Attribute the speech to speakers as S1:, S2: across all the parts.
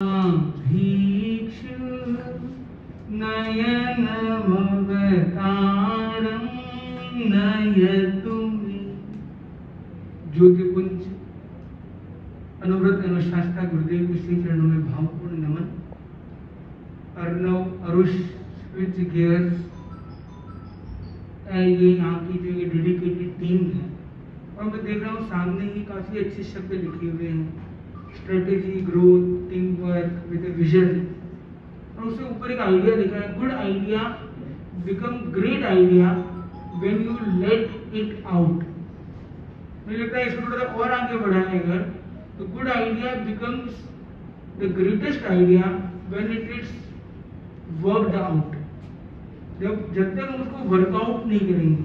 S1: भीक्षु नयनमवतारं नयतुमे। ज्योतिपुंज अनुव्रत अनुशास्ता गुरुदेव के श्री चरणों में भावपूर्ण नमन। अर्णव अरुष स्विच गियर्स ये यहाँ की जो ये डेडिकेटेड टीम है, और मैं देख रहा हूँ सामने ही काफी अच्छे शब्द लिखे हुए हैं, strategy, growth, team work with a vision, और उससे ऊपर एक आइडिया लिखा है, good idea become great idea when you let it out. मुझे लगता है इसको थोड़ा और आगे बढ़ाया अगर तो good idea becomes the greatest idea when it is worked out. जब तक हम उसको वर्कआउट नहीं करेंगे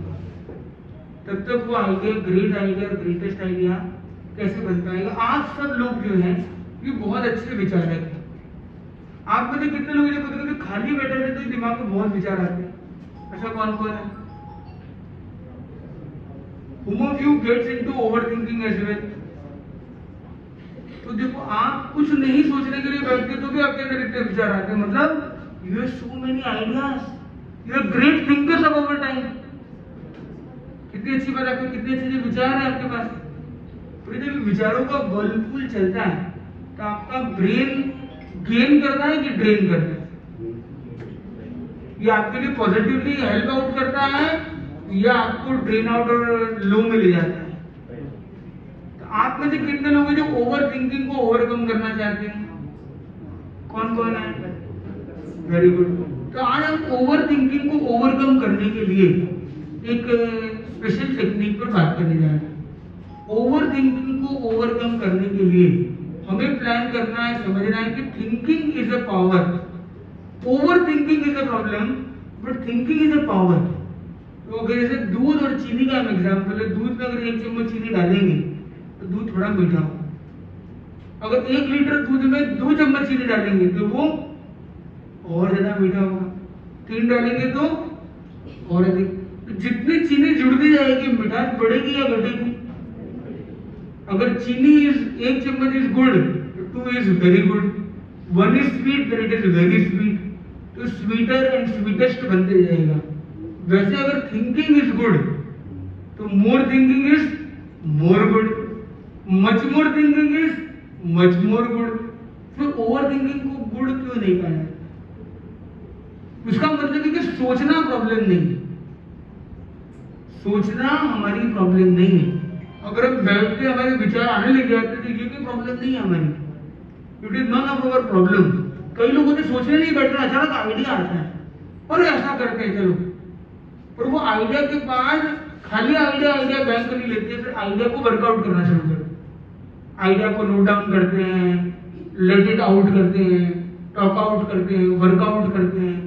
S1: तब तक वो idea, great idea, greatest idea कैसे बन पाएगा। आप सब लोग जो हैं ये बहुत अच्छे विचारक हैं। आप में से कितने लोग जो कभी खाली बैठे रहते हैं दिमाग में बहुत विचार आते हैं? ऐसा कौन कौन है? Whom of you gets into overthinking as well? तो देखो, आप कुछ नहीं सोचने के लिए बैठते तो भी आपके अंदर इतने विचार आते हैं। मतलब you have so many ideas, you are great thinkers of our time। कितनी अच्छी बात, आपके कितने अच्छे विचार हैं आपके पास। तो जब विचारों का वर्लपुल चलता है तो आपका ब्रेन गेन करता है कि ड्रेन करता है? ये आपके लिए पॉजिटिवली हेल्प आउट करता है या आपको ड्रेन आउट और लो में ले जाता है? तो आप में से कितने लोग हैं जो ओवर थिंकिंग को ओवरकम करना चाहते हैं? कौन कौन है? Very good. तो आज हम ओवर थिंकिंग को ओवरकम करने के लिए एक स्पेशल टेक्निक पर बात करने जा रहे हैं। ओवर थिंकिंग को ओवरकम करने के लिए हमें प्लान करना है, समझना है कि thinking is a power. Over thinking is a problem but thinking is a power. तो अगर जैसे दूध और चीनी का हम एग्जाम्पल है, दूध में अगर 1 चम्मच चीनी डालेंगे तो दूध थोड़ा मीठा होगा। अगर 1 लीटर दूध में 2 चम्मच चीनी डालेंगे तो वो और ज्यादा मीठा होगा। 3 डालेंगे तो और अधिक। तो जितनी चीनी जुड़ती जाएगी मिठास बढ़ेगी या घटेगी? अगर चीनी इज 1 चम्मच is good, 2 is very good, 1 is sweet, then it is very sweet. तो स्वीटर एंड स्वीटेस्ट बनते जाएगा। वैसे अगर थिंकिंग इज गुड तो more thinking is more good, much more thinking is much more good. फिर over thinking को good क्यों नहीं कहा है? उसका मतलब है कि सोचना प्रॉब्लम नहीं है, सोचना हमारी प्रॉब्लम नहीं है। अगर हम बैठ के हमारे विचार आने लग जाते तो ये कोई प्रॉब्लम नहीं है हमारी, it is none of our problem. कई लोगों ने सोचने नहीं बैठना, अचानक आइडिया आता है और ऐसा करते हैं चलो, और वो आइडिया के बाद खाली आइडिया बैंक नहीं लेते, फिर आइडिया को वर्कआउट करना शुरू करते हैं। आइडिया को नोट डाउन करते हैं, लेट इट आउट करते हैं, टॉक आउट करते हैं, वर्कआउट करते हैं,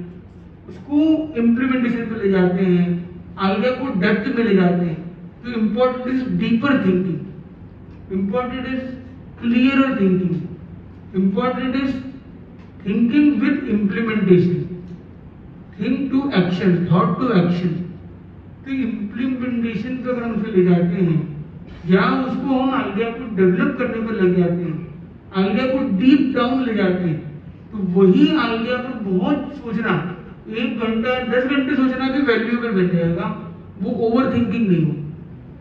S1: उसको इम्प्लीमेंटेशन पे ले जाते हैं, आइडिया को डेप्थ में ले जाते हैं। तो important is deeper thinking, important is clearer thinking, important is thinking with implementation, think to action, thought to action. तो इम्प्लीमेंटेशन पे अगर हम उसे ले जाते हैं या उसको हम आइडिया को डेवलप करने पर लग जाते हैं, आइडिया को डीप डाउन ले जाते हैं, तो वही आइडिया पर बहुत सोचना, 1 घंटा 10 घंटे सोचना भी वैल्यूएबल बन जाएगा। वो ओवर थिंकिंग नहीं हो।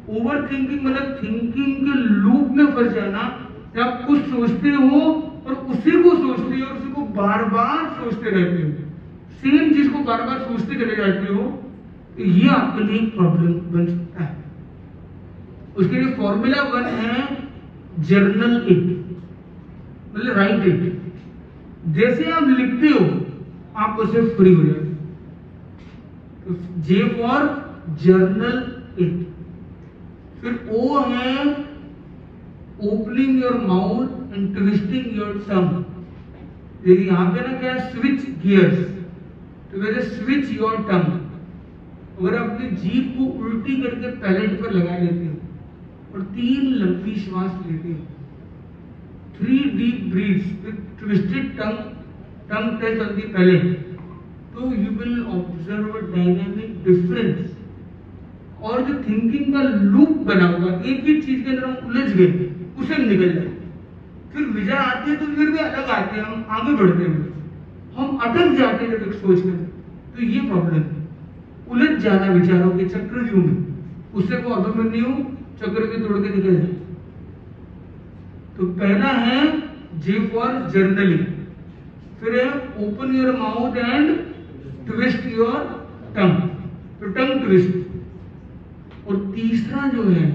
S1: ओवर थिंकिंग मतलब थिंकिंग के लूप में फंस जाना, आप कुछ सोचते हो और उसी को सोचते हो और उसी को बार बार सोचते रहते हो, सेम चीज को बार बार सोचते चले जाते हो, तो ये आपके लिए एक प्रॉब्लम बन सकता है। उसके लिए फॉर्मूला 1 है जर्नल इट, मतलब राइट इट। जैसे आप लिखते हो आप उससे फ्री हो जाते। तो जे फॉर जर्नल इट। फिर ओ है opening your mouth and twisting your tongue. देखिए यहाँ पे ना क्या है, स्विच गियर्स, तो वैसे स्विच योर टंग। अगर अपनी जीभ को उल्टी करके पैलेट पर लगा लेते हो और 3 लंबी श्वास लेते हो, 3 deep breaths with twisted tongue, tongue touch on the palate, तो you will observe a dynamic difference. और जो थिंकिंग का लूप बना हुआ, एक ही चीज के अंदर हम उलझ गए, उसे निकल जाए। फिर विचार आते हैं तो फिर भी अलग आते हैं, हम आगे बढ़ते हैं, हम अटक जाते हैं जब एक सोच में। तो ये प्रॉब्लम है, उलझ जाना विचारों के चक्रव्यूह में, उससे वो अभिमन्यु चक्र के तोड़ के निकल जाए। तो पहला है जे फॉर जर्नलिंग, फिर है open your mouth and twist your tongue, तो टंग ट्विस्ट। और तीसरा जो है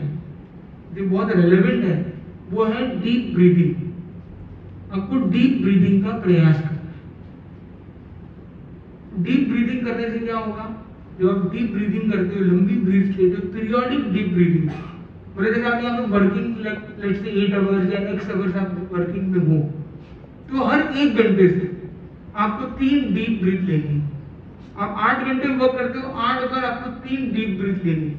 S1: जो बहुत रेलेवेंट है वो है डीप ब्रीदिंग। आपको डीप ब्रीदिंग का प्रयास करना है। डीप ब्रीदिंग करने से क्या होगा, जब आप डीप ब्रीदिंग करते हो, लंबी ब्रीथ लेते हो, पीरियोडिक डीप ब्रीदिंग, बोले जैसे आप यहाँ पे वर्किंग लेट्स से 8 आवर्स या x आवर्स आप वर्किंग में हो, तो हर 1 घंटे से आपको 3 डीप ब्रीथ लेनी। आप 8 घंटे वर्क करते हो, 8 बार आपको 3 डीप ब्रीथ लेनी।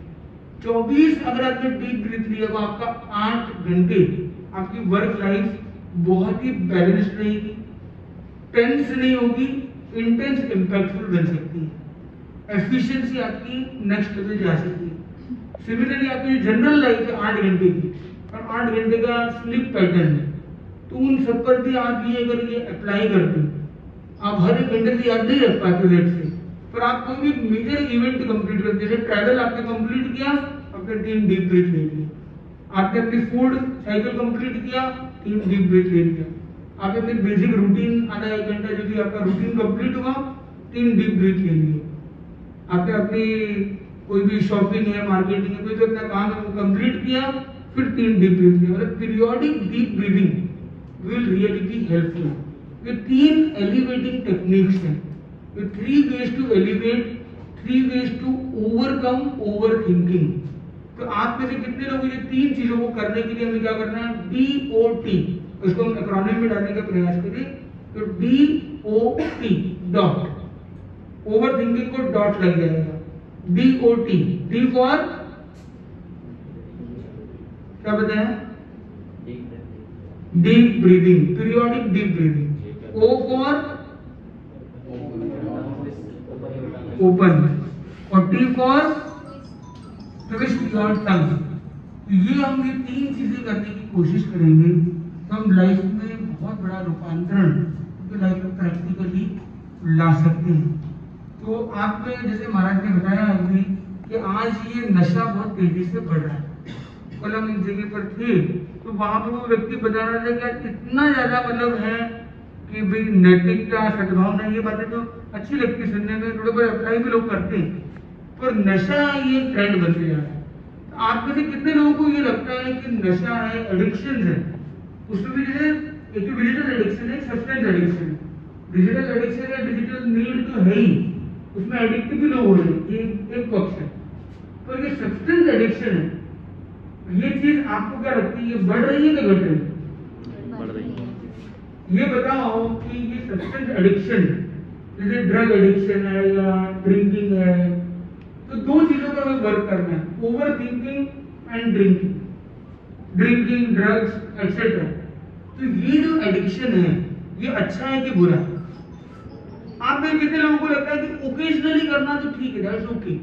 S1: 24 अगर आपने डीप ब्रीथ लिया तो आपका 8 घंटे आपकी वर्क लाइफ बहुत ही बैलेंस्ड रहेगी, टेंस नहीं होगी, इंटेंस इम्पैक्टफुल बन सकती है, एफिशिएंसी आपकी नेक्स्ट लेवल जा सकती है। सिमिलरली आपकी जनरल लाइफ है 8 घंटे की और 8 घंटे का स्लीप पैटर्न है, तो उन सब पर भी आप ये अगर ये अप्लाई करते हो, आप हर 1 घंटे से याद नहीं रख पाते लेट से, पर आप कोई भी मेजर इवेंट कंप्लीट करते, जैसे ट्रैवल आपने कंप्लीट किया, आपने 3 डीप ब्रीथ ले लिए, आपने अपनी फूड साइकिल कंप्लीट किया, 3 डीप ब्रीथ ले लिया, आपने अपनी बेसिक रूटीन आधा 1 घंटा जो भी आपका रूटीन कंप्लीट हुआ, 3 डीप ब्रीथ ले लिए, आपने अपनी कोई भी शॉपिंग है, मार्केटिंग है, कोई भी अपना काम है वो कंप्लीट किया, फिर 3 डीप ब्रीथ लिया। मतलब periodic deep breathing will really be helpful. ये 3 एलिवेटिंग टेक्निक्स हैं, ये 3 ways to elevate, 3 ways to overcome over thinking. तो आप में से कितने लोग ये 3 चीजों को करने के लिए हमें क्या करना है, DOT, उसको हम एक्रोनिम में डालने का प्रयास करें, तो DOT, dot, over thinking co dot लग जाएगा, DOT, D फॉर क्या बताया, deep breathing, periodic deep breathing, O for open, और T for twist your tongue. ये हम ये 3 चीजें करने की कोशिश करेंगे तो हम लाइफ में बहुत बड़ा रूपांतरण लाइफ में प्रैक्टिकली ला सकते हैं। तो आपने जैसे महाराज ने बताया अभी कि आज ये नशा बहुत तेजी से बढ़ रहा है। कल हम एक जगह पर थे तो वहां पर वो व्यक्ति बता रहा था कि इतना ज्यादा मतलब है कि भाई नैतिकता, सद्भावना, ये बातें तो अच्छी लगती है सुनने में, थोड़े बहुत अप्लाई भी लोग करते हैं, पर नशा ये ट्रेंड बनते जा रहा है। तो आप में से कितने लोगों को ये लगता है कि नशा है, एडिक्शन है, उसमें भी जैसे एक तो डिजिटल एडिक्शन है, सब्सटेंस एडिक्शन है। डिजिटल एडिक्शन या डिजिटल नीड तो है ही, उसमें एडिक्टिव भी लोग हो रहे हैं, ये एक पक्ष है, पर ये सब्सटेंस एडिक्शन है, ये चीज आपको क्या लगती है, ये बढ़ रही है कि घट रही है? बढ़ रही है। ये बताओ कि ये सब्सटेंस एडिक्शन जैसे ड्रग एडिक्शन है या ड्रिंकिंग है, तो 2 चीजों का हमें वर्क करना है, over thinking and drinking, drinking, drugs etcetera. तो ये जो एडिक्शन है ये अच्छा है कि बुरा है? आप में कितने लोगों को लगता है कि ओकेजनली करना तो ठीक है, दैट्स ओके,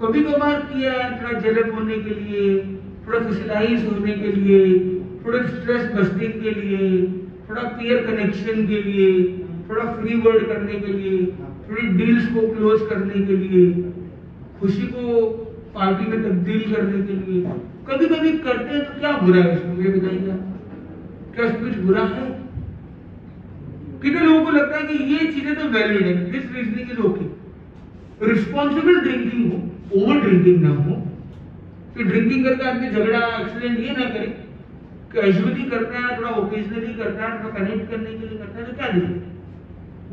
S1: कभी कभार किया थोड़ा जेलप होने के लिए, थोड़ा सोशलाइज होने के लिए, थोड़ा स्ट्रेस बस्टिंग के लिए, थोड़ा पीयर कनेक्शन के लिए, थोड़ा फ्री वर्ड करने के लिए, थोड़ी डील्स को क्लोज करने के लिए, खुशी को पार्टी में तब्दील करने के लिए कभी कभी करते हैं, तो क्या बुरा है इसमें, ये बताइएगा, क्या कुछ बुरा है? कितने लोगों को लगता है कि ये चीजें तो वैलिड है, this reasoning is okay. Responsible drinking हो, ओवर ड्रिंकिंग ना हो, कि ड्रिंकिंग करके आदमी झगड़ा एक्सीडेंट ये ना करे, कैजुअली करता है, थोड़ा ओकेजनली करता है, थोड़ा कनेक्ट करने के लिए करता है, तो क्या दिक्कत है?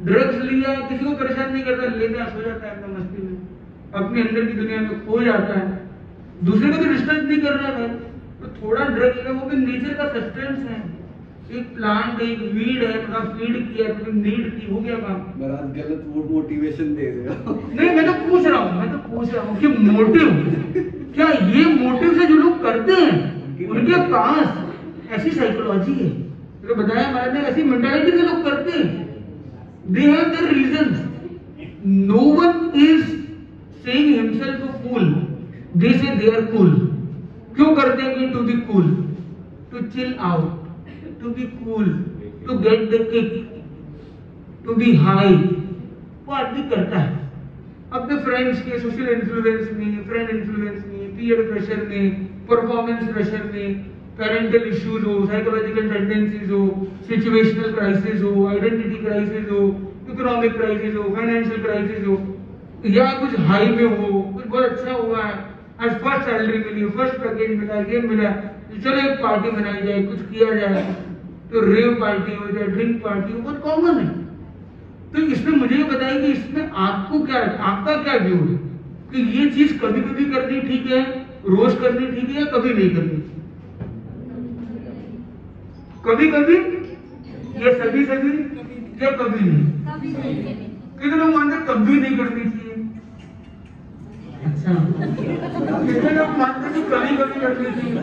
S1: ड्रग्स लिया किसी को परेशान नहीं करता, लेता सो जाता है अपना मस्ती में, अपने अंदर की दुनिया में खो जाता है, दूसरे को तो डिस्टर्ब नहीं कर रहा है, तो थोड़ा ड्रग लिया, वो भी नेचर का सस्टेंस है, एक प्लांट, एक वीड है, थोड़ा फीड किया, थोड़ी नीड की, हो गया काम।
S2: महाराज गलत मोटिवेशन दे रहे हो।
S1: नहीं, मैं तो पूछ रहा हूँ कि मोटिव क्या, ये मोटिव से जो लोग करते हैं उनके पास ऐसी साइकोलॉजी है, तो बताया महाराज ने, ऐसी मेंटालिटी से लोग करते हैं, they have their reasons. No one is saying himself a fool, they say they are cool. क्यों करते हैं कि to be cool, to chill out, to be cool, to get the kick, to be high, वो आदमी करता है अपने friends के सोशल इन्फ्लुएंस में, फ्रेंड इन्फ्लुएंस में, पीयर प्रेशर में, परफॉर्मेंस प्रेशर में, पेरेंटल इश्यूज हो, साइकोलॉजिकल टेंडेंसीज हो, सिचुएशनल क्राइसिस हो, आइडेंटिटी क्राइसिस हो, इकोनॉमिक क्राइसिस हो, फाइनेंशियल क्राइसिस हो, या कुछ हाई में हो, कुछ बहुत अच्छा हुआ है, आज फर्स्ट सैलरी मिली, फर्स्ट पैकेज मिला, ये मिला, चलो एक पार्टी बनाई जाए, कुछ किया जाए, तो रेव पार्टी हो जाए, ड्रिंक पार्टी हो, बहुत कॉमन है। तो इसमें मुझे ये बताइए कि इसमें आपको क्या, आपका क्या व्यू है कि ये चीज कभी कभी करनी ठीक है, रोज करनी ठीक है, या कभी नहीं करनी? कभी कभी या सभी सभी या कभी नहीं? कितने लोग मानते कभी नहीं करनी चाहिए? अच्छा, कितने लोग मानते कि कभी कभी करनी चाहिए?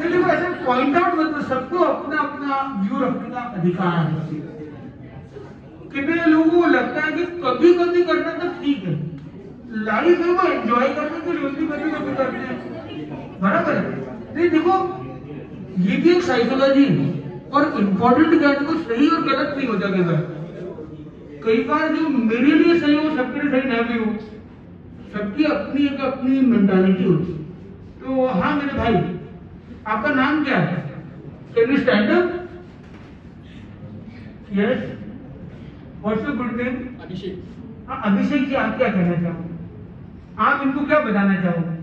S1: लेकिन ऐसे पॉइंट आउट मतलब सबको अपना अपना व्यू रखने का अधिकार है। कितने लोगों को लगता है कि कभी कभी करना तो ठीक है, लाइफ है वो एंजॉय करने के लिए कभी कभी करते हैं, बराबर है? नहीं देखो, ये भी एक साइकोलॉजी है और इम्पोर्टेंट क्या है, देखो सही और गलत नहीं होता कई बार जो मेरे लिए सही हो सबके लिए सही ना भी हो, सबकी अपनी एक अपनी मेंटालिटी होती है। तो हाँ मेरे भाई, आपका नाम क्या है? Can you stand up? Yes, what's your good name?
S3: Abhishek.
S1: हाँ अभिषेक जी, आप क्या कहना चाहोगे? आप इनको क्या बताना चाहोगे?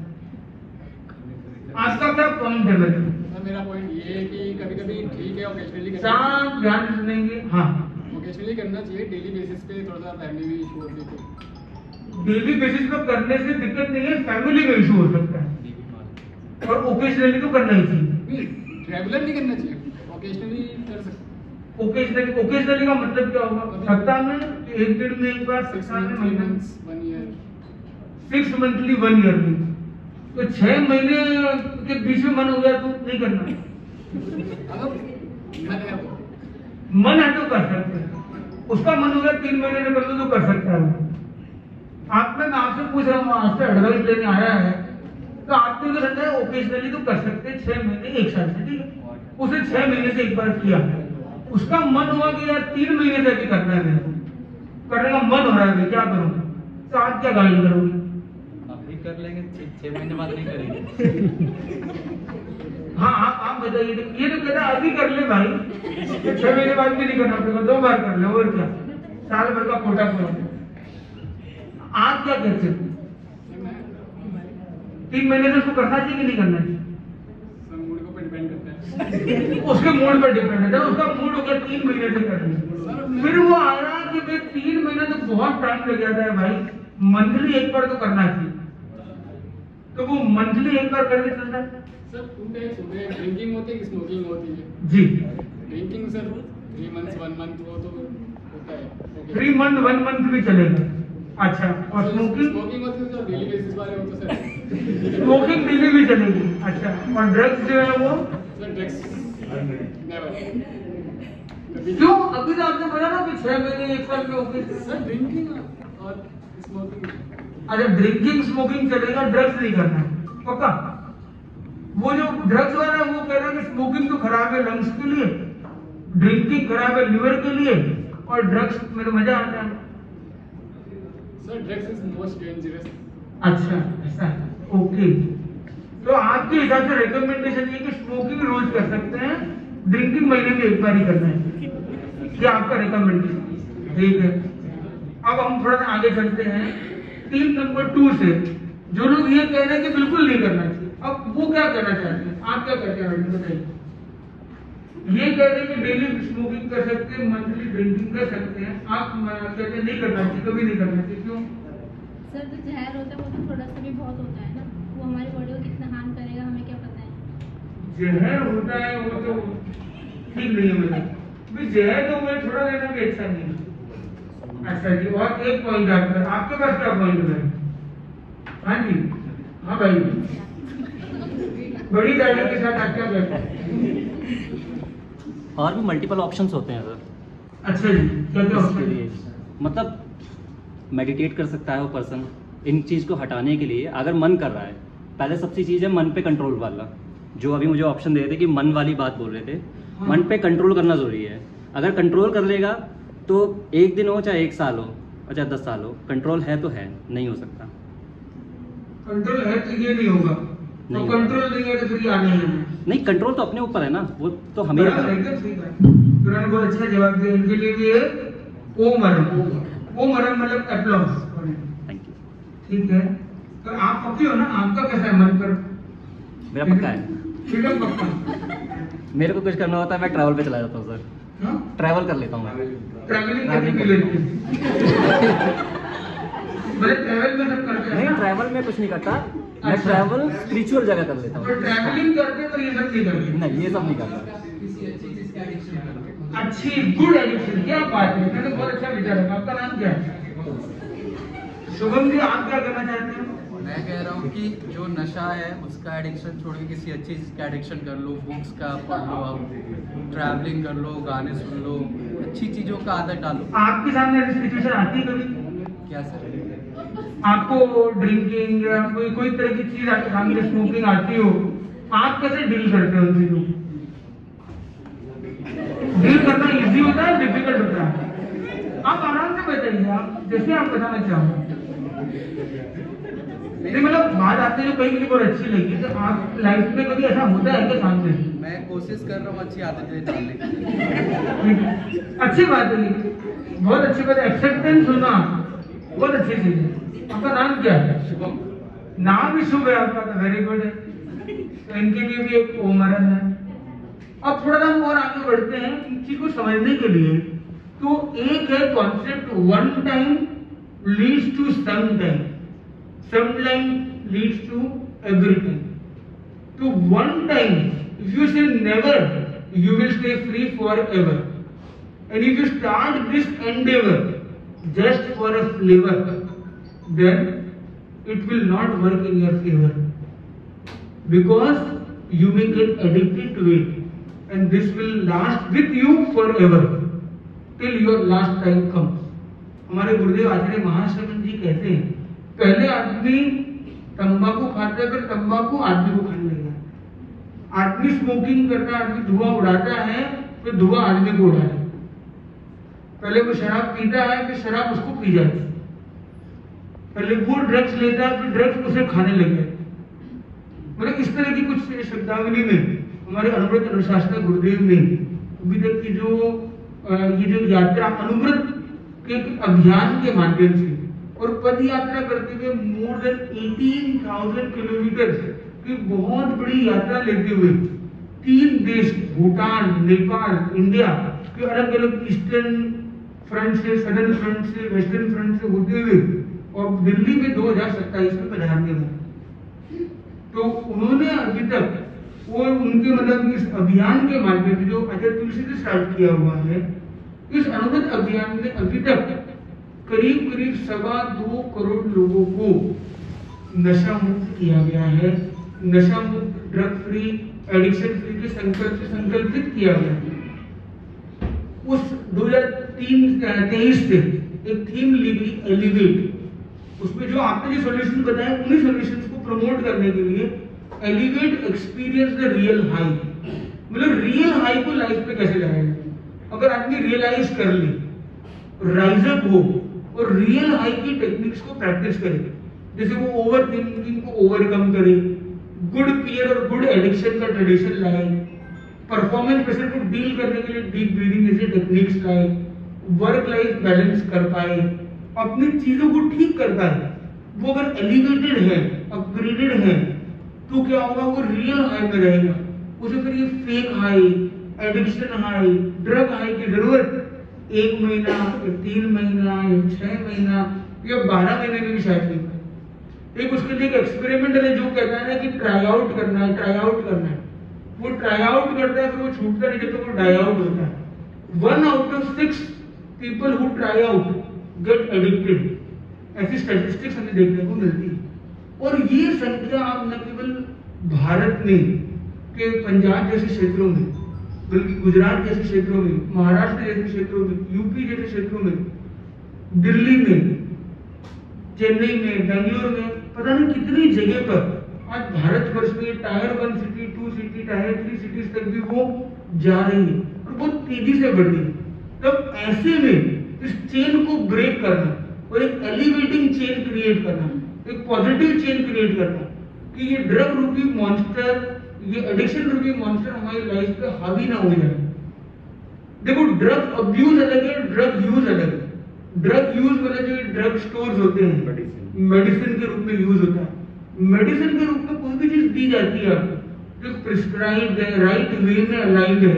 S1: आपका क्या पॉइंट है?
S3: मेरा पॉइंट ये है कि कभी कभी ठीक है, ओकेजनली
S1: सब ध्यान सुनेंगे। हाँ,
S3: ओकेजनली करना चाहिए, डेली बेसिस पे थोड़ा सा फैमिली भी इशू होती है।
S1: डेली बेसिस पर करने से दिक्कत नहीं है, फैमिली में इशू हो सकता है, और ओकेजनली तो करना ही चाहिए।
S3: रेगुलर नहीं करना चाहिए, ओकेजनली कर सकते।
S1: ओकेजनली का मतलब क्या होगा? सप्ताह में, एक दिन में एक बार,
S3: 6 months, 1 year,
S1: 6 मंथली 1 ईयर में, तो 6 महीने के बीच में मन हो गया तो नहीं करना। मन है तो कर सकते हैं, उसका मन हो गया 3 महीने में कर दो तो कर सकता है। मैं आपसे पूछ रहा हूँ, आपसे एडवाइस लेने आया है, तो आपने जो रहता है ओकेजनली तो कर सकते हैं 6 महीने 1 साल से, ठीक है? उसे 6 महीने से एक बार किया, उसका मन हुआ कि यार 3 महीने से भी करना है, मेरे करने का मन हो रहा है, क्या करूँगा? तो आप क्या गाइड करोगे?
S2: अभी कर लेंगे, 6 महीने बाद नहीं करेंगे।
S1: हाँ आप बताइए, ये तो कहता है अभी कर ले भाई, 6 महीने बाद भी नहीं करना पड़ेगा, 2 बार कर ले, और क्या, साल भर का कोटा पूरा। आप क्या कहते हैं? 3 महीने से उसको करना चाहिए कि नहीं करना चाहिए?
S3: मूड को डिपेंड करता है।
S1: उसके मूड पर डिपेंड है। उसका मूड हो गया 3 महीने से करना, फिर वो आया कि भाई 3 महीने तो बहुत टाइम लग जाता है भाई, मंथली एक बार तो करना चाहिए, तो वो मंथली एक बार करके चलता है।
S3: सर 2 टाइप्स होते हैं, ड्रिंकिंग होती है, स्मोकिंग होती है।
S1: जी,
S3: ड्रिंकिंग सर 3 months 1 month वो तो होता है।
S1: 3 मंथ 1 मंथ भी चलेगा। अच्छा, और स्मोकिंग?
S3: स्मोकिंग होती है जो डेली बेसिस वाले होते हैं सर।
S1: स्मोकिंग डेली भी चलेगी। अच्छा, और ड्रग्स जो है वो?
S3: Sir drugs never.
S1: क्यों? अभी तो आपने बोला ना कि 6 महीने 1 साल में होगी।
S3: सर ड्रिंकिंग और स्मोकिंग।
S1: अच्छा, ड्रिंकिंग स्मोकिंग चलेगा, ड्रग्स नहीं करना पक्का? वो जो ड्रग्स वाला है वो कह रहा है कि स्मोकिंग तो खराब है लंग्स के लिए, ड्रिंकिंग खराब है लिवर के लिए, और ड्रग्स में तो मजा आता है।
S3: Sir drugs is most dangerous.
S1: अच्छा ऐसा है, ओके। तो आपके हिसाब से रिकमेंडेशन ये कि स्मोकिंग रोज कर सकते हैं, ड्रिंकिंग महीने में एक बार ही करना है, ये आपका रिकमेंडेशन, ठीक है? अब हम थोड़ा सा आगे चलते हैं 3 नंबर 2 से। जो लोग ये कह रहे हैं कि बिल्कुल नहीं करना चाहिए, अब वो क्या कहना चाहते हैं? आप क्या कहते हैं बताइए? ये कह रहे हैं कि डेली स्मोकिंग कर सकते हैं, मंथली ड्रिंकिंग कर सकते हैं, आप कहते हैं नहीं करना चाहिए, कभी नहीं करना चाहिए, क्यों?
S4: सर जो जहर होता है वो तो थोड़ा सा भी बहुत होता है ना, वो हमारी बॉडी को कितना हार्म करेगा हमें क्या पता है।
S1: जहर होता है वो तो ठीक नहीं है, मतलब जहर तो मैं थोड़ा लेना भी अच्छा नहीं है। अच्छा जी, और एक पॉइंट आपके पास क्या पॉइंट है? हाँ जी, हाँ भाई, बड़ी दाढ़ी के साथ आप क्या कहते हैं?
S5: और भी मल्टीपल ऑप्शंस होते हैं सर।
S1: अच्छा जी, क्या क्या
S5: इसके लिए मतलब मेडिटेट कर सकता है वो पर्सन इन चीज़ को हटाने के लिए, अगर मन कर रहा है। पहले सबसे चीज़ है मन पे कंट्रोल वाला, जो अभी मुझे ऑप्शन दे रहे थे कि मन वाली बात बोल रहे थे,
S1: हाँ।
S5: मन पे कंट्रोल करना जरूरी है। अगर कंट्रोल कर लेगा तो 1 दिन हो चाहे 1 साल हो और चाहे 10 साल हो, कंट्रोल है तो है, नहीं हो सकता।
S1: कंट्रोल है तो ये नहीं होगा,
S5: नहीं
S1: तो
S5: होगा।
S1: कंट्रोल नहीं है तो फिर ये आने ही नहीं है।
S5: नहीं, कंट्रोल तो अपने ऊपर है ना, वो तो हमें ही
S1: बराबर,
S5: करना है।
S1: एकदम सही बात। तो उन्होंने बहुत अच्छा जवाब दिया। इनके लिए भी है ओ मरम मतलब एप्लॉज।
S5: Thank you.
S1: ठीक है, तो आप पक्के हो ना? आपका कैसा है मन पर?
S5: मेरा पक्का है।
S1: एकदम पक्का।
S5: मेरे को कुछ करना होता है मैं ट्रैवल पे चला जाता हूँ सर,
S1: हाँ?
S5: ट्रैवल कर लेता हूँ मैं।
S1: ट्रैवलिंग
S5: ट्रैवलिंग
S1: करने के लिए मतलब ट्रैवल में सब करते
S5: नहीं,
S1: हैं।
S5: ट्रैवल में कुछ नहीं करता मैं,
S1: अच्छा।
S5: ट्रैवल स्पिरिचुअल जगह कर लेता
S1: तो
S5: हूँ।
S1: ट्रैवलिंग करते तो ये सब नहीं करते।
S5: नहीं, ये सब नहीं करता।
S2: किसी अच्छी चीज का एडिक्शन कर लो।
S1: अच्छी गुड एडिक्शन, क्या बात है, मैंने बहुत अच्छा विचार है। आपका नाम क्या है? शुभम जी, आप क्या करना चाहते हैं?
S2: मैं कह रहा हूँ कि जो नशा है उसका एडिक्शन छोड़ के किसी अच्छी चीज का एडिक्शन कर लो। बुक्स का पढ़ लो, आप ट्रैवलिंग कर लो, गाने सुन लो, अच्छी चीजों का आदत डालो।
S1: आपके सामने ऐसी सिचुएशन आती है कभी?
S2: क्या सर?
S1: आपको ड्रिंकिंग या कोई तरह की चीज आपके सामने स्मोकिंग आती हो, आप कैसे डील करते हो उन चीजों को? डील करना इजी होता है, डिफिकल्ट होता है? आप आराम से बताइए, आप जैसे आप बताना चाहो। नहीं मतलब बात आपने जो कही मुझे बहुत अच्छी लगी। तो आप लाइफ में कभी ऐसा होता है क्या सामने?
S2: मैं कोशिश कर रहा हूँ अच्छी आदतें डालने की।
S1: अच्छी बात है, ये बहुत अच्छी बात है। एक्सेप्टेंस होना बहुत अच्छी चीज है। आपका नाम क्या है?
S2: शुभम।
S1: नाम ही शुभ है आपका, तो वेरी गुड है। तो इनके लिए भी एक ओमरन है। अब थोड़ा सा हम और आगे बढ़ते हैं इन चीज को समझने के लिए। तो एक है concept one time leads to some time, some time leads to everything. तो one time if you say never, you will stay free forever. And if you start this endeavor just for a flavor, then it will not work in your favor, because you may get addicted to it, and this will last with you forever till your last time comes. हमारे गुरुदेव आचार्य महाश्रवण जी कहते हैं, पहले आदमी तंबाकू खाता है, फिर तंबाकू आदमी को खाने लगा। आदमी स्मोकिंग करता है, आदमी धुआं उड़ाता है, फिर धुआं आदमी को उड़ाता है। पहले वो शराब पीता है, फिर शराब उसको पी जाती है। पहले वो ड्रग्स लेता है, फिर ड्रग्स उसे खाने लगे। मतलब इस तरह की कुछ शब्दावली में हमारे अनुभव अनुशासन गुरुदेव ने अभी तक की जो ये जो यात्रा अनुव्रत के अभियान के माध्यम से और पद यात्रा करते हुए मोर देन 18,000 किलोमीटर की बहुत बड़ी यात्रा लेते हुए 3 देश भूटान, नेपाल, इंडिया के अलग अलग ईस्टर्न फ्रंट से, सदर्न फ्रंट से, वेस्टर्न फ्रंट से होते हुए और दिल्ली में 2027 में पधारने में। तो उन्होंने अभी तक वो उनके मतलब इस अभियान के माध्यम से जो आचार्य तुलसी से स्टार्ट किया हुआ है, इस अनुगत अभियान में अभी तक करीब 2.25 करोड़ लोगों को नशा मुक्त किया गया है। नशा मुक्त, ड्रग फ्री, एडिक्शन फ्री के संकल्प से संकल्पित किया गया है। उस 2023 से एक थीम ली गई, एलिवेट। उसमें जो आपने जो सॉल्यूशन बताया, उन्हीं सॉल्यूशंस को प्रमोट करने के लिए elevate experience the real high, मतलब रियल हाई को लाइफ में कैसे लाया जाए। अगर आदमी रियलाइज कर ले, राइज अप हो और रियल हाई की टेक्निक्स को प्रैक्टिस करे, जैसे वो ओवर थिंकिंग को ओवरकम करे, गुड पीयर और गुड एडिक्शन का ट्रेडिशन लाए, परफॉर्मेंस प्रेशर को डील करने के लिए डीप ब्रीदिंग जैसे टेक्निक्स लाए, वर्क लाइफ बैलेंस कर पाए, अपनी चीजों को ठीक कर पाए। वो अगर एलिवेटेड है, अपग्रेडेड है, तो क्या होगा, वो रियल हाई में रहेगा। उसे फिर ये fake high, addiction high, drug high की जरूरत 1 महीना या 3 महीना या 6 महीना या 12 महीने में भी शायद नहीं पड़े। एक उसके लिए एक एक्सपेरिमेंट है जो कहता है ना कि ट्राई आउट करना है, ट्राई आउट करना है। वो ट्राई आउट करता है, फिर वो छूटता नहीं जब तक वो डाई आउट होता है। 1 out of 6 people who try out get addicted, ऐसी स्टैटिस्टिक्स हमें देखने को मिलती है। और ये संख्या आप न केवल भारत में के पंजाब जैसे क्षेत्रों में, बल्कि गुजरात जैसे क्षेत्रों में, महाराष्ट्र जैसे क्षेत्रों में, यूपी जैसे क्षेत्रों में, दिल्ली में, चेन्नई में, बेंगलुरु में, पता नहीं कितनी जगह पर आज भारतवर्ष में tyre 1 city, 2 city, tyre 3 cities तक भी वो जा रही है और बहुत तेजी से बढ़ रही है। तब ऐसे में इस चेन को ब्रेक करना और एक एलिवेटिंग चेन क्रिएट करना, एक पॉजिटिव चेन क्रिएट करना कि ये ड्रग रूपी मॉन्स्टर, ये एडिक्शन रूपी मॉन्स्टर हमारी लाइफ पे हावी ना हो जाए। देखो, ड्रग अब्यूज अलग है, ड्रग यूज अलग है। ड्रग यूज वाले जो ड्रग स्टोर्स होते हैं, मेडिसिन के रूप में यूज होता है। मेडिसिन के रूप में कोई भी चीज दी जाती है आपको जो प्रिस्क्राइब्ड है, राइट वे में अलाइंड है।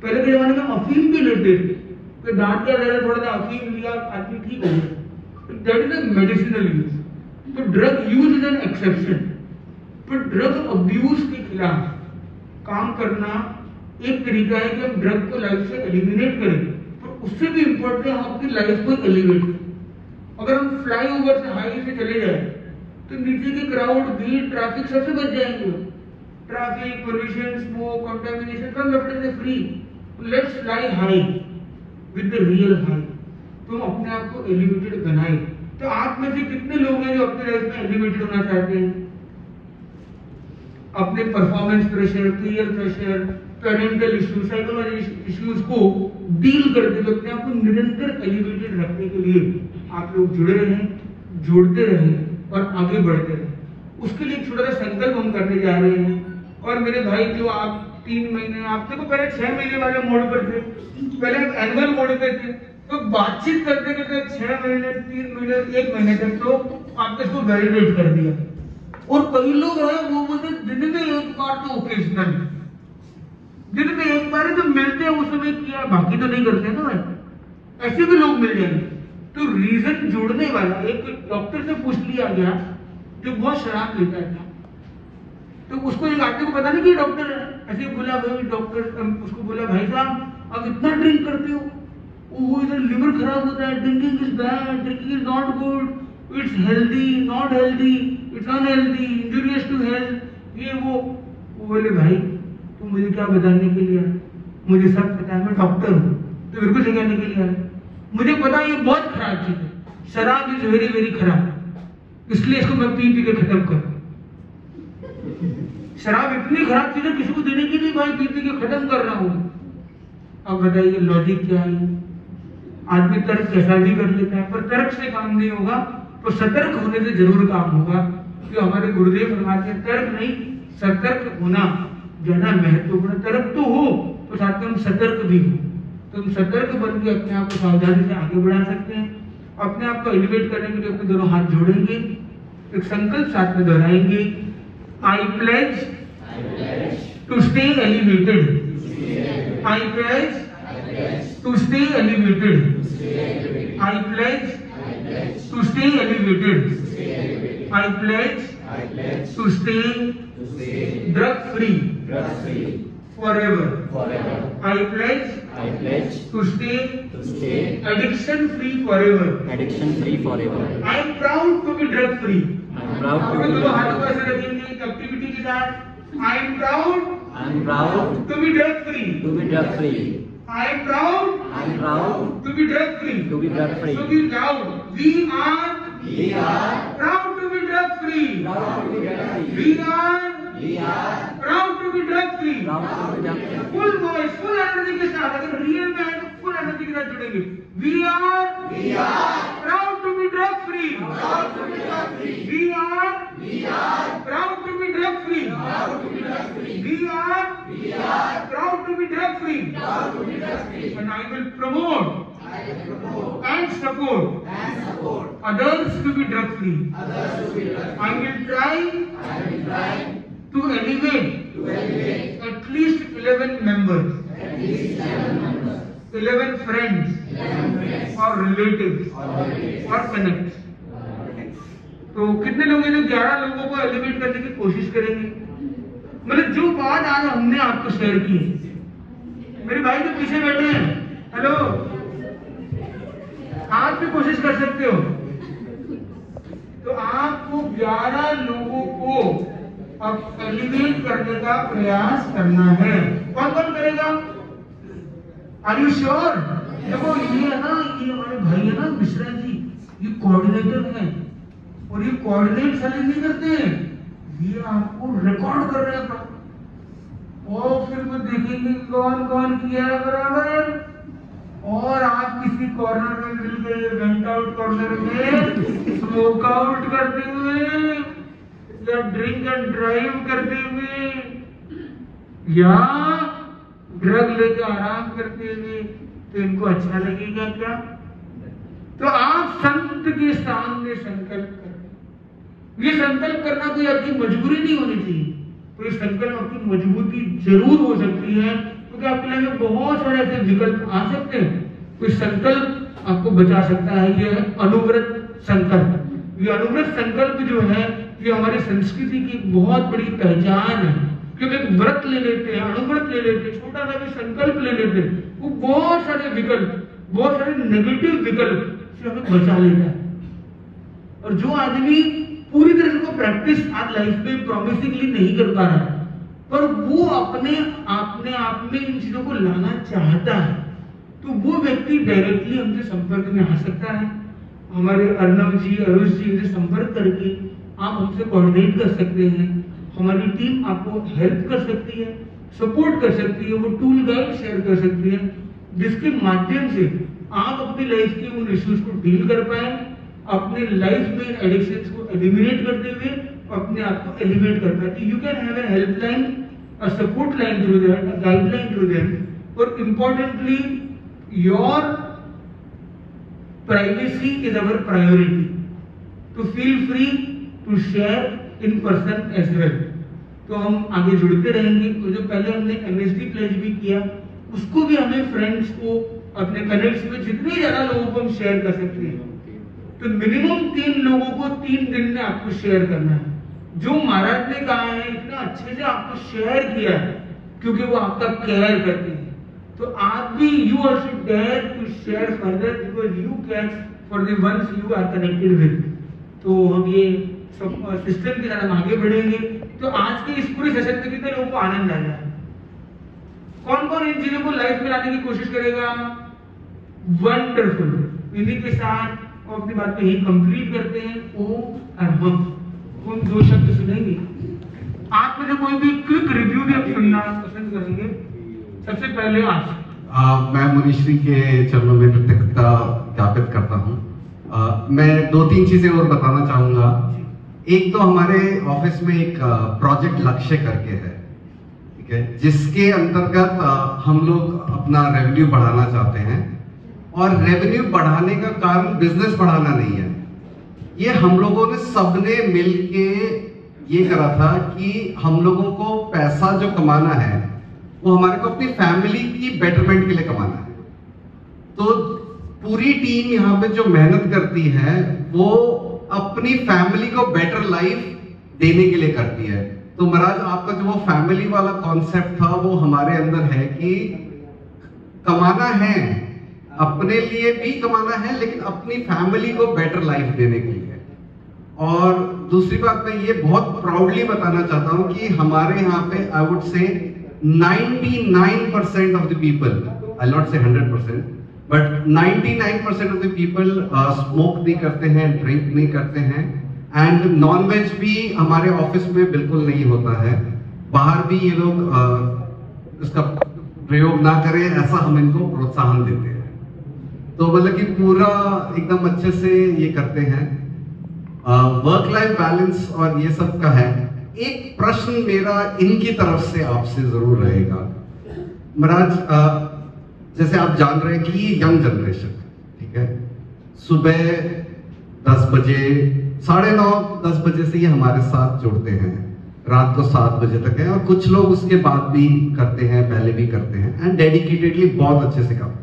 S1: पहले के जमाने में अफीम भी लेते थे, तो दांत का दर्द, थोड़ा सा अफीम लिया, आदमी ठीक हो गया। That is a medicinal use. तो drug use is an exception, पर ड्रग अब्यूज के खिलाफ काम करना एक तरीका है कि हम ड्रग को लाइफ से एलिमिनेट करें, पर उससे भी इंपॉर्टेंट है हम अपनी लाइफ को एलिवेट करें। अगर हम फ्लाईओवर से हाईवे से चले जाए तो नीचे के क्राउड, भीड़, ट्रैफिक सबसे बच जाएंगे। ट्रैफिक, पोल्यूशन, स्मोक, कंटामिनेशन सब लफड़े से free. Let's fly high with the real high. तो हम अपने आप को एलिवेटेड बनाए। तो आप में से कितने लोग हैं जो अपनी लाइफ में एलिवेटेड होना चाहते हैं? अपने performance pressure, peer pressure, parental issues, psychological issues को डील करते हुए अपने आप को निरंतर एलिवेटेड रखने के लिए आप लोग जुड़े रहें, जोड़ते रहें और आगे बढ़ते रहें। उसके लिए एक छोटा सा संकल्प हम करने जा रहे हैं। और मेरे भाई, जो आप 3 महीने, आप देखो पहले 6 महीने वाले मोड पर थे, पहले एनुअल मोड पे थे, तो बातचीत करते करते 6 महीने, 3 महीने, 1 महीने तक तो आपने इसको वैलिडेट कर दिया। और कई लोग हैं वो बोलते दिन में एक बार तो ओकेजनल, दिन में एक बार ही तो मिलते हैं, उस समय किया, बाकी तो नहीं करते ना भाई। ऐसे भी लोग मिल जाएंगे। तो रीजन जोड़ने वाला एक डॉक्टर से पूछ लिया गया जो बहुत शराब लेता था, तो उसको एक आदमी को पता नहीं कि डॉक्टर है, ऐसे बोला भाई डॉक्टर, उसको बोला भाई साहब आप इतना ड्रिंक करते हो, वो इधर लिवर खराब होता है, drinking is bad, drinking is not good, it's healthy, not healthy, it's unhealthy, injurious to health, ये वो बोले भाई तुम मुझे क्या बताने के लिए? मुझे सब पता है, मैं डॉक्टर हूँ, तो मेरे को सिखाने के लिए आया। मुझे पता है ये बहुत खराब चीज है, शराब इज वेरी वेरी खराब, इसलिए इसको मैं पी के खत्म करूं। शराब इतनी खराब चीज है, किसी को देने के लिए भाई पी के खत्म कर रहा हूं। अब बताइए लॉजिक क्या है? आदमी तर्क कैसा भी कर लेता है, पर तर्क से काम नहीं होगा, तो सतर्क होने से जरूर काम होगा। क्योंकि हमारे गुरुदेव फरमाते हैं तर्क नहीं, सतर्क होना ज्यादा महत्वपूर्ण। तर्क तो हो तो साथ में हम सतर्क भी हो, तो हम सतर्क बन के अपने आप को सावधानी से आगे बढ़ा सकते हैं। अपने आप को एलिवेट करने के लिए अपने दोनों हाथ जोड़ेंगे, एक संकल्प साथ में दोहराएंगे। I pledge to stay elevated, I pledge to stay elevated, I pledge to stay elevated, I pledge to stay drug free forever. I pledge to stay addiction free forever.
S5: Addiction free forever.
S1: I am proud to be drug free.
S5: I am proud to be
S1: दोनों हाथों को ऐसे रखेंगे activity के साथ। I am proud to be drug free.
S5: To be drug free.
S1: I am proud to be drug free.
S5: To be drug free.
S1: So be loud. We are proud to be drug free. We are proud to be drug free. Full voice, full energy के साथ, अगर real में है तो full energy के साथ जुड़ेंगे। We are proud to be drug free. We are proud to be drug free. We are proud to be drug free. And I will promote and support others to be drug free. I will try to elevate at least 11 members, 11 friends or relatives or connects. तो कितने लोग हैं जो 11 लोगों को elevate करने की कोशिश करेंगे? मतलब जो बात आज हमने आपको शेयर की, मेरे भाई जो पीछे बैठे हैं, हेलो, आप भी कोशिश कर सकते हो। तो आपको 11 लोगों को अब एलिवेट करने का प्रयास करना है। कौन कौन करेगा? Are you sure? देखो ये है ना, ये हमारे भाई है ना मिश्रा जी, ये कोऑर्डिनेटर हैं और ये कोऑर्डिनेट खाली नहीं करते हैं, ये आपको रिकॉर्ड कर रहे हैं और फिर वो देखेंगे कौन कौन किया है बराबर, और आप किसी कॉर्नर में मिल गए, वेंट आउट कॉर्नर में स्मोक आउट करते हुए या ड्रिंक एंड ड्राइव करते हुए या ड्रग लेके आराम करते हुए, तो इनको अच्छा लगेगा क्या? तो आप संत के सामने संकल्प करें। ये संकल्प करना कोई आपकी मजबूरी नहीं होनी चाहिए, कोई संकल्प आपकी मजबूती जरूर हो सकती है, क्योंकि आपके लाइफ में बहुत सारे ऐसे विकल्प आ सकते हैं। कोई संकल्प आपको बचा सकता है, ये है अनुव्रत संकल्प। ये अनुव्रत संकल्प जो है ये हमारी संस्कृति की बहुत बड़ी पहचान है, क्योंकि एक व्रत ले लेते हैं, अनुव्रत ले लेते हैं, छोटा सा भी संकल्प ले लेते हैं, वो बहुत सारे विकल्प, बहुत सारे नेगेटिव विकल्प से हमें बचा लेता है। और जो आदमी पूरी तरह से प्रैक्टिस आज लाइफ में प्रॉमिसिंगली नहीं कर पा रहा है, पर वो अपने आप में इन चीजों को लाना चाहता है, तो वो व्यक्ति डायरेक्टली हमसे संपर्क में आ सकता है। हमारे अर्नव जी, अरुष जी, इनसे संपर्क करके आप हमसे कोऑर्डिनेट कर सकते हैं। हमारी टीम आपको हेल्प कर सकती है, सपोर्ट कर सकती है, वो टूल गाइड शेयर कर सकती है, जिसके माध्यम से आप अपनी लाइफ के उन इश्यूज को डील कर पाए, अपने लाइफ में एडिक्शंस को एलिमिनेट करते हुए अपने आप को एलिवेट कर पाए। You can have a helpline, a support line through that, a guideline through that, और importantly your privacy is our priority, to feel free to share in person as well। तो हम आगे जुड़ते रहेंगे। तो जो पहले हमने MSD प्लेज भी किया, उसको भी हमें फ्रेंड्स को, अपने कनेक्ट्स में जितने ज्यादा लोगों को हम शेयर कर सकते हैं। तो मिनिमम 3 लोगों को 3 दिन में आपको शेयर करना है। जो महाराज ने कहा है, इतना अच्छे से आपको शेयर किया है, क्योंकि वो आपका केयर करते हैं। तो आप भी you also dare to share further, because you care for the ones you are connected with. तो हम ये सब सिस्टम के तरह आगे बढ़ेंगे। तो आज के इस पूरे सेशन में कितने लोगों को आनंद आया? कौन कौन इन चीजों को लाइफ में लाने की कोशिश करेगा? वंडरफुल। इन्हीं के साथ हम अपनी बात को यही कंप्लीट करते हैं। ओम और हम 2 शब्द सुनेंगे। आप में से कोई भी क्विक रिव्यू भी आप सुनना पसंद करेंगे? सबसे पहले
S6: मैं मुनीश्री के चरणों में कृतज्ञता ज्ञापित करता हूँ। मैं 2-3 चीजें और बताना चाहूंगा। एक तो हमारे ऑफिस में एक प्रोजेक्ट लक्ष्य करके है, ठीक है, जिसके अंतर्गत हम लोग अपना रेवेन्यू बढ़ाना चाहते हैं। और रेवेन्यू बढ़ाने का कारण बिजनेस बढ़ाना नहीं है, ये हम लोगों ने सबने मिलके ये करा था कि हम लोगों को पैसा जो कमाना है वो हमारे को अपनी फैमिली की बेटरमेंट के लिए कमाना है। तो पूरी टीम यहाँ पे जो मेहनत करती है वो अपनी फैमिली को बेटर लाइफ देने के लिए करती है। तो महाराज आपका जो वो फैमिली वाला कॉन्सेप्ट था वो हमारे अंदर है कि कमाना है, अपने लिए भी कमाना है, लेकिन अपनी फैमिली को बेटर लाइफ देने के लिए। और दूसरी बात मैं ये बहुत प्राउडली बताना चाहता हूँ कि हमारे यहाँ पे I would say 99% of the people, I'll not say 100%, but 99% of the people smoke नहीं करते हैं, drink नहीं करते हैं, and non-veg भी हमारे ऑफिस में बिल्कुल नहीं होता है। बाहर भी ये लोग इसका प्रयोग ना करें, ऐसा हम इनको प्रोत्साहन देते हैं। तो मतलब कि पूरा एकदम अच्छे से ये करते हैं। वर्क लाइफ बैलेंस और ये सब का है। एक प्रश्न मेरा इनकी तरफ से आपसे जरूर रहेगा महाराज। जैसे आप जान रहे हैं कि ये यंग जनरेशन, ठीक है, सुबह 10 बजे, 9:30 10 बजे से ये हमारे साथ जुड़ते हैं, रात को 7 बजे तक है, और कुछ लोग उसके बाद भी करते हैं, पहले भी करते हैं, एंड डेडिकेटेडली बहुत अच्छे से करते हैं।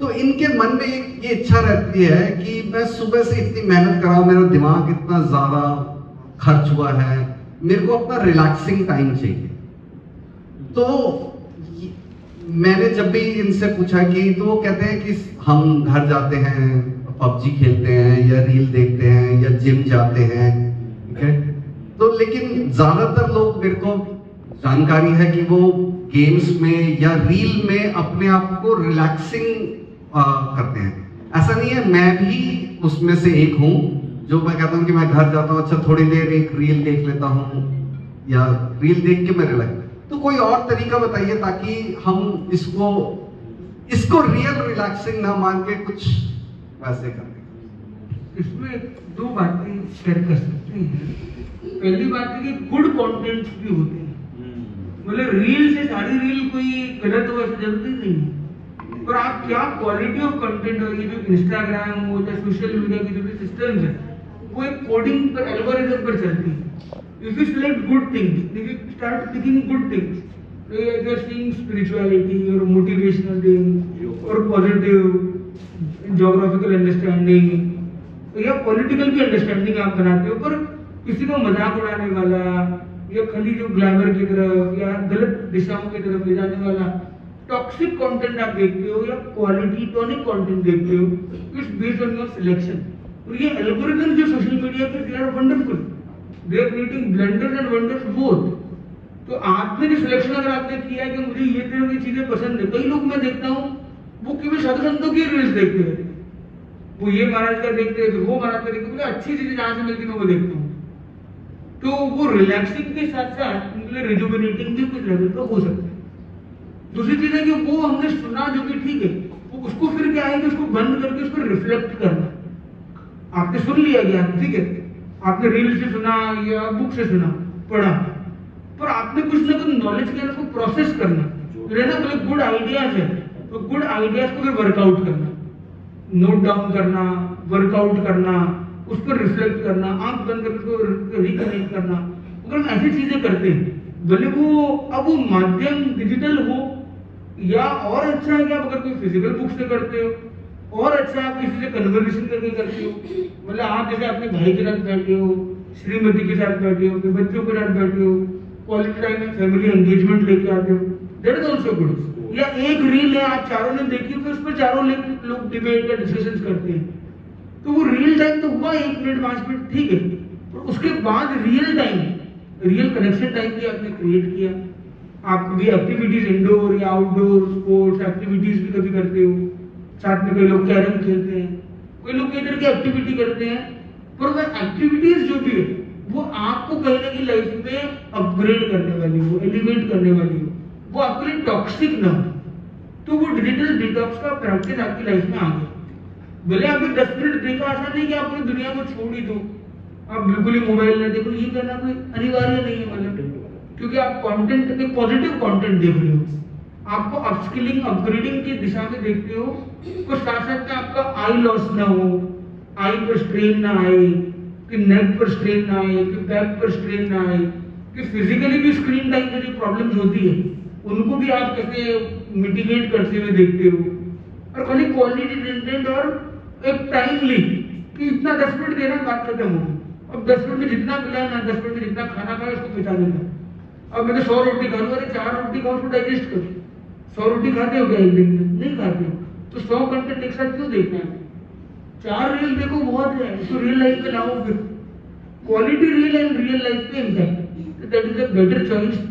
S6: तो इनके मन में ये इच्छा रहती है कि मैं सुबह से इतनी मेहनत कर रहा हूं, मेरा दिमाग इतना ज्यादा खर्च हुआ है, मेरे को अपना रिलैक्सिंग टाइम चाहिए। तो मैंने जब भी इनसे पूछा कि, तो वो कहते हैं कि हम घर जाते हैं, पबजी खेलते हैं, या रील देखते हैं, या जिम जाते हैं, ठीक है। तो लेकिन ज्यादातर लोग, मेरे को जानकारी है कि वो गेम्स में या रील में अपने आप को रिलैक्सिंग करते हैं। ऐसा नहीं है, मैं भी उसमें से एक हूँ जो मैं कहता हूँ कि मैं घर जाता हूँ, अच्छा थोड़ी देर एक रील देख लेता हूँ, या रील देख के मैं रिलैक्स। तो कोई और तरीका बताइए ताकि हम इसको रियल रिलैक्सिंग ना मान के कुछ वैसे कर दें।
S1: इसमें दो बातें शेयर कर सकते हैं। पहली बात है कि गुड कंटेंट्स भी होते हैं, मतलब रील से सारी रील कोई गलत हो ऐसा जरूरी नहीं है, पर आप क्या क्वालिटी ऑफ कंटेंट हो, ये जो इंस्टाग्राम हो या सोशल मीडिया की जो भी सिस्टम्स है वो एक कोडिंग पर एल्गोरिथम पर चलती है। If you select good things, if you start picking good things, you are seeing spirituality और मोटिवेशनल थिंग और पॉजिटिव ज्योग्राफिकल अंडरस्टैंडिंग या पॉलिटिकल भी अंडरस्टैंडिंग आप बनाते हो, पर किसी को मजाक उड़ाने वाला या खाली जो ग्लैमर की तरफ या गलत दिशाओं की तरफ ले जाने वाला टॉक्सिक कंटेंट आप देखते हो या क्वालिटी टॉनिक कंटेंट देखते हो, it's based on your selection. और ये एल्गोरिथम जो सोशल मीडिया पे they are wonderful, they are creating blunders and wonders both. तो आपने जो सिलेक्शन अगर आपने किया है कि मुझे ये तरह की चीजें पसंद है, कई लोग मैं देखता हूँ वो केवल साधु संतों की रील्स देखते रहते हैं, वो ये महाराज का देखते हैं, वो महाराज का देखते हैं, अच्छी चीजें जहां से मिलती है मैं वो देखता हूँ। तो वो रिलैक्सिंग के साथ साथ उनके लिए रिजुविनेटिंग भी कुछ लेवल पर हो सकता है। दूसरी चीज है कि वो हमने सुना जो कि ठीक है, वो उसको फिर क्या है कि उसको बंद करके उसको रिफ्लेक्ट करना। आपने सुन लिया गया, ठीक है, आपने रील से सुना या बुक से सुना, पढ़ा, पर आपने कुछ ना कुछ नॉलेज के उसको प्रोसेस करना, ना मतलब गुड आइडियाज है तो गुड आइडियाज को फिर वर्कआउट करना, नोट डाउन करना, वर्कआउट करना, उस पर रिफ्लेक्ट करना, आंख बंद करके उसको रिकनेक्ट करना। अगर हम ऐसी चीजें करते हैं, भले वो अब वो माध्यम डिजिटल हो या और अच्छा है कि आप अगर कोई फिजिकल बुक से करते हो, और अच्छा है आप किसी से कन्वर्सेशन करके करते हो, मतलब आप जैसे अपने भाई के साथ बैठे हो, श्रीमती के साथ बैठे हो, अपने बच्चों के साथ बैठे हो, क्वालिटी टाइम में फैमिली एंगेजमेंट लेके आते हो, दैट इज आल्सो गुड। या एक रील है आप चारों ने देखी, फिर उस पर चारों लोग डिबेट या डिस्कशन करते हैं, तो वो रियल टाइम तो हुआ 1 मिनट 5 मिनट, ठीक है, पर उसके बाद real time, real connection time भी आपने क्रिएट किया। आप भी एक्टिविटीज इंडोर या आउटडोर स्पोर्ट्स एक्टिविटीज भी कभी करते हो, साथ में कई लोग कैरम खेलते हैं, कोई लोग कई तरह की एक्टिविटी करते हैं, पर वो एक्टिविटीज जो भी है वो आपको कहीं ना कहीं लाइफ में अपग्रेड करने वाली हो, एलिवेट करने वाली हो, वो आपके लिए टॉक्सिक ना हो, तो वो डिजिटल डिटॉक्स का प्रैक्टिस आपकी लाइफ में आ गया। भले आपने 10 मिनट देखा, ऐसा नहीं कि आप पूरी दुनिया को छोड़ ही दो, आप बिल्कुल ही मोबाइल ना देखो, ये करना कोई अनिवार्य नहीं है, मतलब क्योंकि आप कंटेंट एक पॉजिटिव कंटेंट देख रहे हो, आपको अपस्किलिंग अपग्रेडिंग की दिशा में देखते हो, तो साथ साथ में आपका आई लॉस ना हो, आई पर स्ट्रेन ना आए, कि नेक पर स्ट्रेन ना आए, कि बैक पर स्ट्रेन ना आए, कि फिजिकली भी स्क्रीन टाइम में जो प्रॉब्लम्स होती है उनको भी आप कैसे मिटिगेट करते हुए देखते हो। और खाली क्वालिटी कंटेंट और एक टाइमली कि इतना 10 मिनट देना, बात खत्म हो। अब 10 मिनट में जितना मिला है ना, 10 मिनट में जितना खाना खाया उसको बिता देना। अब मैंने 100 रोटी खा लूँ, अरे 4 रोटी खाओ उसको डाइजेस्ट करो। 100 रोटी खाते हो क्या एक दिन में? नहीं खाते हो, तो 100 कंटेंट एक साथ क्यों देखना है? 4 रील देखो बहुत है, इसको रियल लाइफ में लाओ, फिर quality reel and real life पे impact, that is a better choice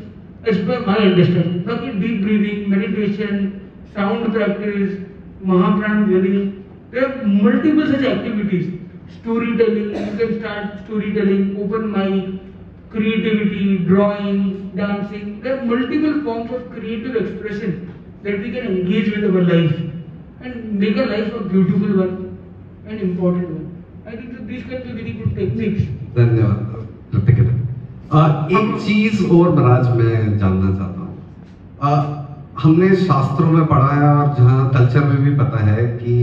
S1: as per my understanding. बाकी deep breathing, meditation, sound practice, महाप्राण ध्वनि, there are multiple such activities, storytelling, you can start storytelling, open mic, creativity, drawing, dancing, there are multiple forms of creative expression that we can engage with our life and make our life a beautiful one and important one. I think that these can be very good techniques.
S6: धन्यवाद कृतिका। एक चीज और महाराज मैं जानना चाहता हूँ, हमने शास्त्रों में पढ़ा है और जहाँ कल्चर में भी पता है कि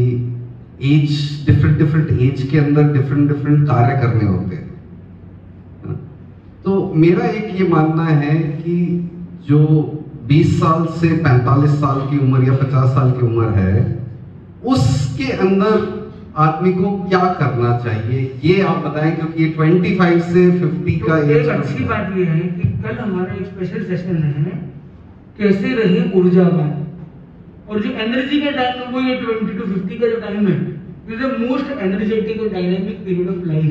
S6: एज डिफरेंट एज के अंदर डिफरेंट कार्य करने होते हैं। तो मेरा एक ये मानना है कि जो 20 साल से 45 साल की उम्र या 50 साल की उम्र है, उसके अंदर आदमी को क्या करना चाहिए, ये आप बताएं, क्योंकि 25 से 50 का
S1: एज। एक अच्छी बात ये है कि कल हमारा एक स्पेशल सेशन है कैसे रहे ऊर्जावान, और जो एनर्जी का टाइम है वो ये 20 to 50 का जो टाइम है, इज द मोस्ट एनर्जेटिक और डायनामिक पीरियड ऑफ लाइफ।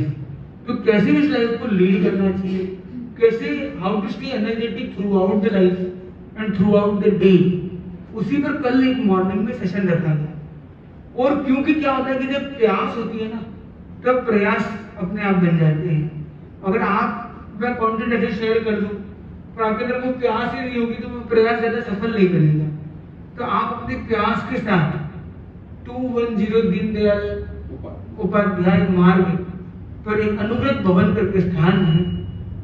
S1: तो कैसे इस लाइफ को लीड करना चाहिए, कैसे how to stay energetic throughout the life and throughout the day, उसी पर कल एक मॉर्निंग में सेशन रखा गया। और क्योंकि क्या होता है कि जब प्यास होती है ना, तब प्रयास अपने आप बन जाते हैं। अगर आप मैं कंटेंट ऐसे शेयर कर दूं पर आपके अंदर वो प्यास ही नहीं होगी तो वो प्रयास ज़्यादा सफल नहीं करेगा। तो आप अपने प्यास के साथ 210 दीनदयाल उपाध्याय मार्ग पर एक अनुव्रत भवन करके स्थान है,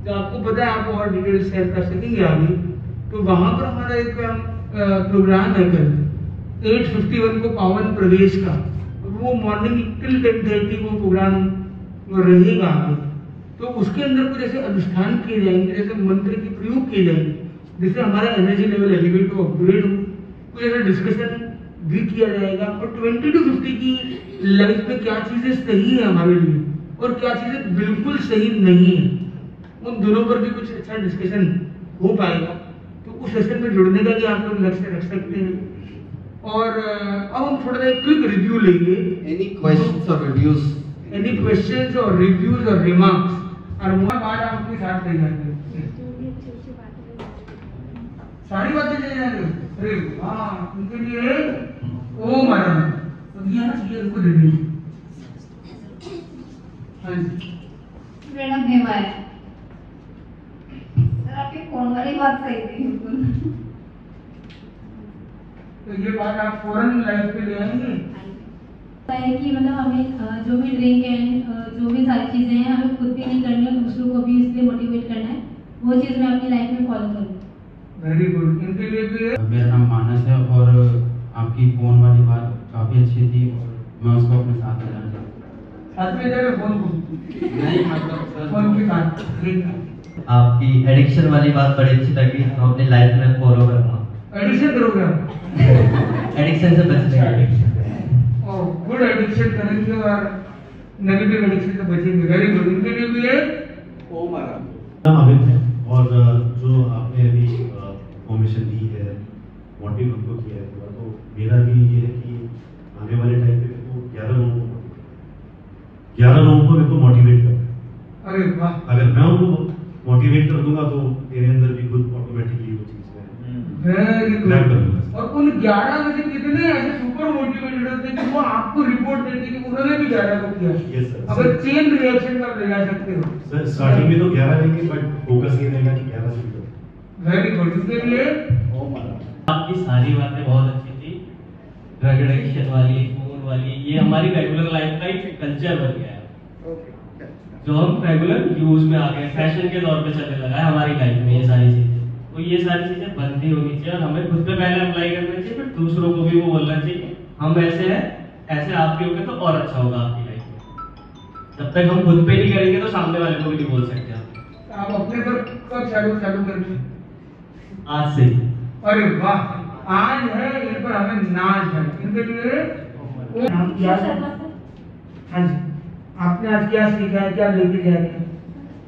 S1: तो आपको पता है, आप और डिटेल शेयर कर सकेंगे आगे। तो वहाँ पर हमारा एक प्रोग्राम है कल 8:51 को पावन प्रवेश का, वो मॉर्निंग टिल 10:30 वो प्रोग्राम रहेगा आगे। तो उसके अंदर कुछ ऐसे अनुष्ठान किए जाएंगे, जैसे मंत्र की प्रयोग किए जाएंगे, जिससे हमारा एनर्जी लेवल एलिवेट हो, अपग्रेड हो। कुछ ऐसा डिस्कशन भी किया जाएगा और 20 to 50 की लाइफ में क्या चीज़ें सही है हमारे लिए और क्या चीज़ें बिल्कुल सही नहीं है, उन दोनों पर भी कुछ अच्छा डिस्कशन हो पाएगा। तो उस सेशन में जुड़ने का भी आप लोग लक्ष्य रख सकते हैं। और अब हम थोड़ा सा क्विक रिव्यू लेंगे।
S6: Any questions or reviews?
S1: Any questions और रिव्यूज और रिमार्क्स, और वो बात आप अपने साथ ले जाएंगे, सारी बातें ले जाएंगे। अरे हाँ, उनके लिए ओम आराम तो ये ना चाहिए उनको रिव्यू। हाँ जी
S7: मैडम हेमा है सर, आपकी फोन वाली बात सही थी बिल्कुल।
S1: तो ये बात आप फौरन लाइफ पे ले आएंगे
S4: है कि मतलब हमें जो भी ड्रिंक एंड जो भी सारी चीज़ें हैं हमें खुद भी नहीं करनी है, दूसरों को भी इसलिए मोटिवेट करना है, वो चीज़ मैं अपनी लाइफ में फॉलो करूँ।
S1: Very good. इनके लिए भी
S8: मेरा नाम मानस है और आपकी फ़ोन वाली बात काफ़ी अच्छी थी और मैं उसको अपने साथ ले जाना चाहता हूँ।
S1: साथ में जाकर फोन को
S8: नहीं मतलब
S1: फोन के साथ ठीक है।
S9: आपकी एडिक्शन वाली बात बड़ी अच्छी लगी, हम अपनी लाइफ में फॉलो करूँगा।
S1: एडिक्शन करोगे आप?
S9: एडिक्शन से बचने के लिए
S1: गुड एडिक्शन करेंगे और नेगेटिव एडिक्शन से बचेंगे। Very good. इनके लिए भी है ओम आराम।
S10: अमित है और जो आपने अभी इन्फॉर्मेशन दी है, मोटिव हमको किया है पूरा, तो मेरा भी ये है कि आने वाले टाइम पे मेरे को 11 लोगों को मेरे को मोटिवेट करना है।
S1: अरे वाह।
S10: अगर मैं उनको मोटिवेट कर दूंगा तो मेरे अंदर भी खुद ऑटोमेटिकली वो चीज़
S1: वेरी
S10: ग्रैब कर
S1: गुड।
S10: लूंगा।
S1: और उन 11 में से कितने ऐसे सुपर मोटिवेटेड होते हैं कि वो आपको रिपोर्ट देते हैं कि उन्होंने भी 11 को किया।
S10: Yes sir.
S1: अगर चेन रिएक्शन पर ले जा सकते हो
S10: सर स्टार्टिंग में तो 11 लेंगे बट फोकस ये रहेगा कि 11 से भी।
S1: Very good. इसके लिए
S9: आपकी सारी बातें बहुत अच्छी थी, ड्रग एडिक्शन वाली, फोन वाली, ये हमारी रेगुलर लाइफ का एक कल्चर बन गया है जो हम रेगुलर यूज में आ गए, फैशन के तौर पे चलने लगा है हमारी लाइफ में ये सारी चीजें। तो ये सारी चीजें बंद ही होनी चाहिए और हमें खुद पे पहले अप्लाई करना चाहिए, फिर दूसरों को भी वो बोलना चाहिए हम ऐसे हैं, ऐसे आप भी होंगे तो और अच्छा होगा आपकी लाइफ में। जब तक हम खुद पे नहीं करेंगे तो सामने वाले को भी नहीं बोल सकते
S1: आप अपने पर कब चालू करेंगे?
S9: आज से।
S1: अरे वाह, आज है, इन पर हमें नाज है। इनके लिए हाँ जी, आपने आज क्या सीखा है, क्या लेके जा रहे हैं?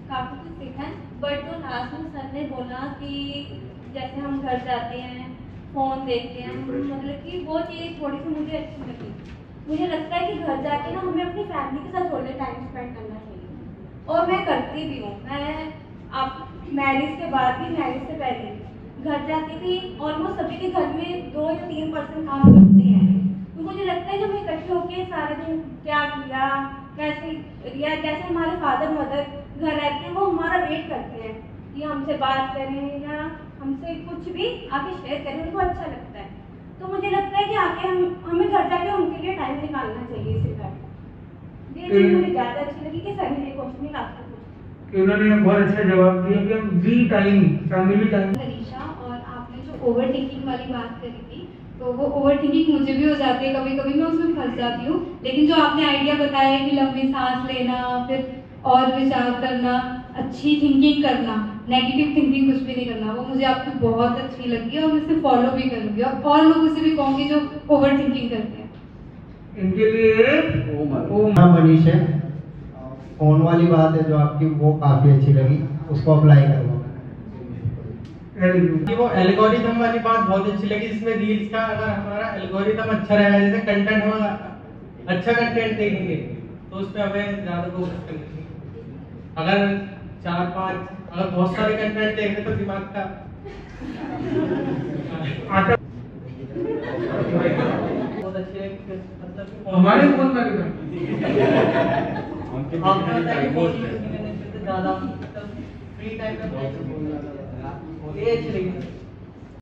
S7: काफी कुछ सीखा है, बट जो लास्ट में सर ने बोला कि जैसे हम घर जाते हैं फोन देखते हैं, मतलब कि वो चीज़ थोड़ी सी मुझे अच्छी लगी। मुझे लगता है कि घर जाके ना हमें अपनी फैमिली के साथ थोड़ा टाइम स्पेंड करना चाहिए और मैं करती भी हूँ। मैं आप मैरिज के बाद भी, मैरिज से पहले घर जाती थी, ऑलमोस्ट सभी के घर में 2 या 3% काम करते हैं। तो मुझे लगता है जब मैं इकट्ठे होकर सारे दिन क्या किया, कैसे रिया, कैसे हमारे फादर मदर घर रहते हैं, वो हमारा वेट करते हैं कि हमसे बात करें या हमसे कुछ भी आके शेयर करें, उनको अच्छा लगता है। तो मुझे लगता है कि आके हमें घर जाके उनके लिए टाइम निकालना चाहिए इसी तरह। ये चीज़ मुझे ज़्यादा अच्छी लगी कि सर ने क्वेश्चन आपसे
S1: कि उन्होंने बहुत अच्छा जवाब दिया कि हम we time, family time.
S7: Anisha, और आपने जो ओवर थिंकिंग वाली बात करी थी, तो वो ओवर थिंकिंग मुझे भी हो जाती है, कभी कभी मैं उसमें फंस जाती हूँ। लेकिन जो आपने आइडिया बताया कि लंबी सांस लेना, फिर और विचार करना, अच्छी थिंकिंग करना, नेगेटिव थिंकिंग कुछ भी नहीं करना, वो मुझे आपकी बहुत अच्छी लगी और मैं इसे फॉलो भी करूँगी और लोगों से भी कहूँगी जो ओवर थिंकिंग करते हैं।
S1: इनके लिए
S11: मनीष है, फोन वाली बात है जो आपकी, वो काफी अच्छी लगी, उसको अप्लाई करूँगा।
S12: वो एल्गोरिथम वाली बात बहुत अच्छी लगी, जिसमें रील्स का अगर हमारा एल्गोरिथम अच्छा रहेगा, जैसे कंटेंट हम अच्छा कंटेंट देखेंगे तो उस पर हमें ज़्यादा फोकस करना चाहिए। अगर 4-5 अगर बहुत सारे कंटेंट देख रहे तो दिमाग का बहुत अच्छी है।
S1: हमारे फोन का
S12: ज़्यादा फ्री टाइम में ये अच्छी लगी।